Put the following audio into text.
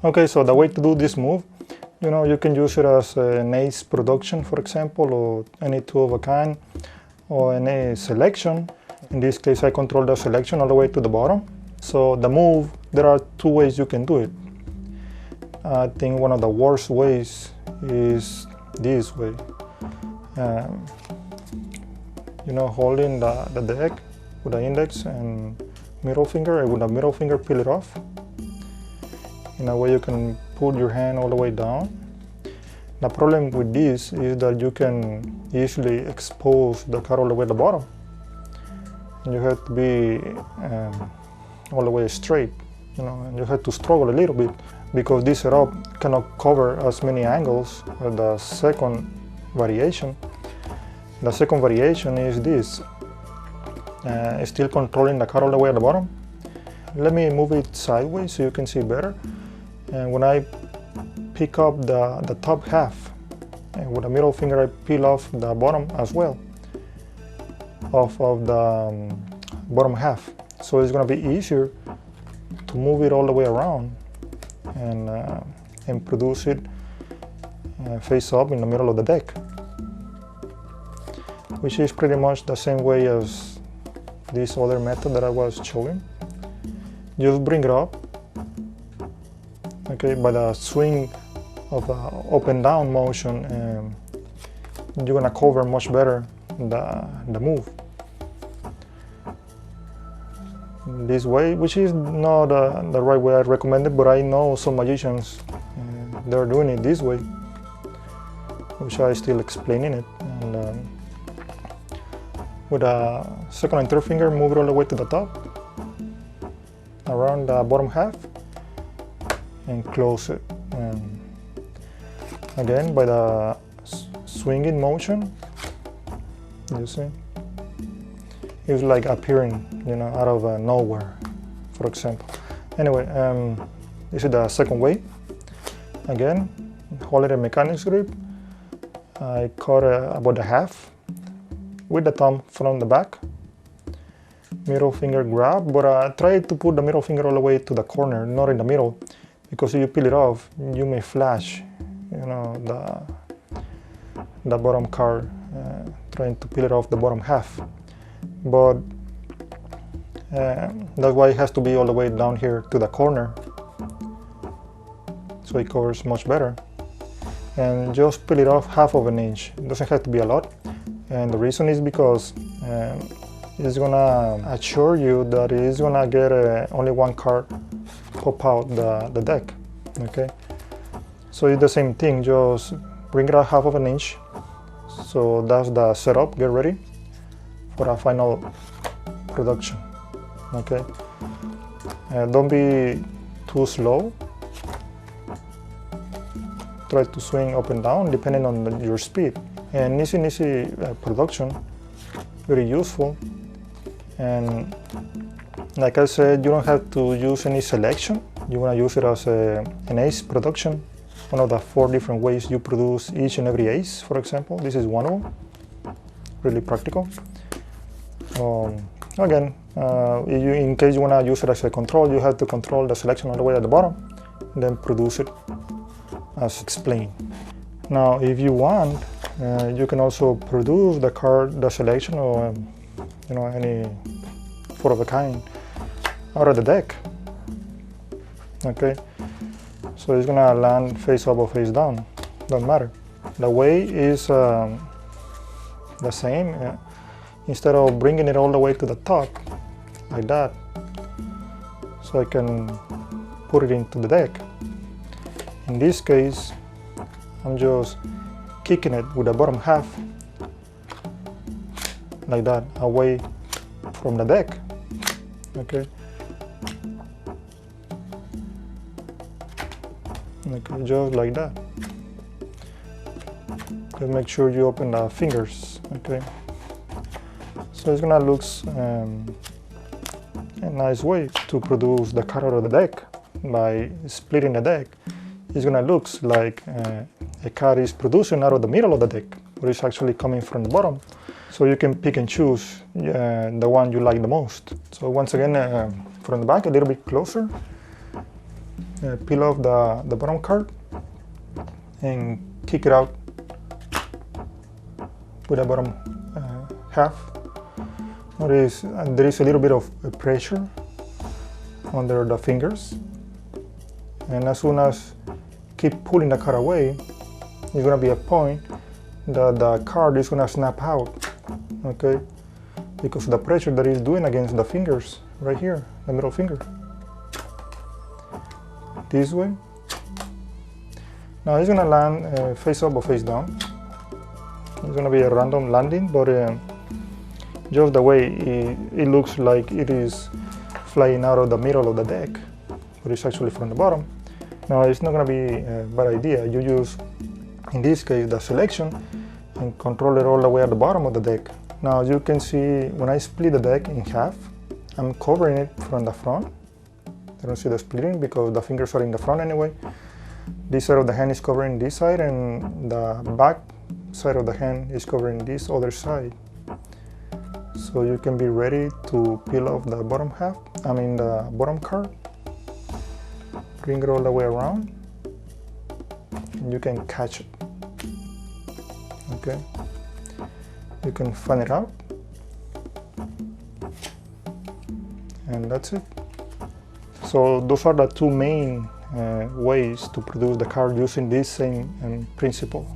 Okay, so the way to do this move, you can use it as an ace production, for example, or any two of a kind, or any selection. In this case, I control the selection all the way to the bottom. So the move, there are two ways you can do it. I think one of the worst ways is this way. Holding the deck with the index and middle finger, and with the middle finger peel it off. In a way you can put your hand all the way down. The problem with this is that you can easily expose the card all the way to the bottom. And you have to be all the way straight, and you have to struggle a little bit because this setup cannot cover as many angles as the second variation. The second variation is this, still controlling the card all the way at the bottom. Let me move it sideways so you can see better. And when I pick up the top half, and with the middle finger I peel off the bottom as well, off of the bottom half. So it's going to be easier to move it all the way around and produce it face up in the middle of the deck, which is pretty much the same way as this other method that I was showing. Just bring it up, okay, by the swing of the up and down motion, you're gonna cover much better the move. This way, which is not the right way I recommend it, but I know some magicians, they're doing it this way, which I still explaining it. And with a second and third finger, move it all the way to the top, around the bottom half, and close it. And again, by the swinging motion, you see, it's like appearing, out of nowhere, for example. Anyway, this is the second way. Again, hold it in mechanics grip. I cut about the half with the thumb from the back. Middle finger grab, but try to put the middle finger all the way to the corner, not in the middle, because if you peel it off, you may flash, the bottom card, trying to peel it off the bottom half. But that's why it has to be all the way down here to the corner, so it covers much better. And just peel it off half of an inch. It doesn't have to be a lot, and the reason is because it's gonna assure you that it's gonna get only one card pop out the deck. Okay, so it's the same thing, just bring it out half of an inch. So that's the setup. Get ready for a final production. Okay, don't be too slow. Try to swing up and down depending on your speed. And easy production, very useful. And like I said, you don't have to use any selection. You want to use it as an ace production, one of the 4 different ways you produce each and every ace, for example. This is one of them, really practical. Again, in case you want to use it as a control, you have to control the selection all the way at the bottom, then produce it as explained. Now, if you want, you can also produce the selection, or any 4 of a kind out of the deck. Okay, so it's gonna land face up or face down, doesn't matter. The way is the same. Instead of bringing it all the way to the top like that, so I can put it into the deck. In this case, I'm just kicking it with the bottom half like that, away from the deck. Okay, just like that. Just make sure you open the fingers. Okay, so it's gonna look a nice way to produce the card out of the deck. By splitting the deck, it's gonna look like a card is producing out of the middle of the deck, but it's actually coming from the bottom. So you can pick and choose the one you like the most. So once again, from the back, a little bit closer. peel off the bottom card and kick it out with the bottom half. Notice there is a little bit of pressure under the fingers, and as soon as keep pulling the card away, there's gonna be a point that the card is gonna snap out, okay? Because of the pressure that it's doing against the fingers right here, the middle finger. This way. Now it's gonna land face up or face down. It's gonna be a random landing, but just the way it looks like it is flying out of the middle of the deck, but it's actually from the bottom. Now it's not gonna be a bad idea. You use, in this case, the selection and control it all the way at the bottom of the deck. Now as you can see, when I split the deck in half, I'm covering it from the front. I don't see the splitting because the fingers are in the front anyway. This side of the hand is covering this side, and the back side of the hand is covering this other side. So you can be ready to peel off the bottom half, the bottom card. Bring it all the way around, and you can catch it. Okay, you can fan it out, and that's it. So those are the two main ways to produce the card using this same principle.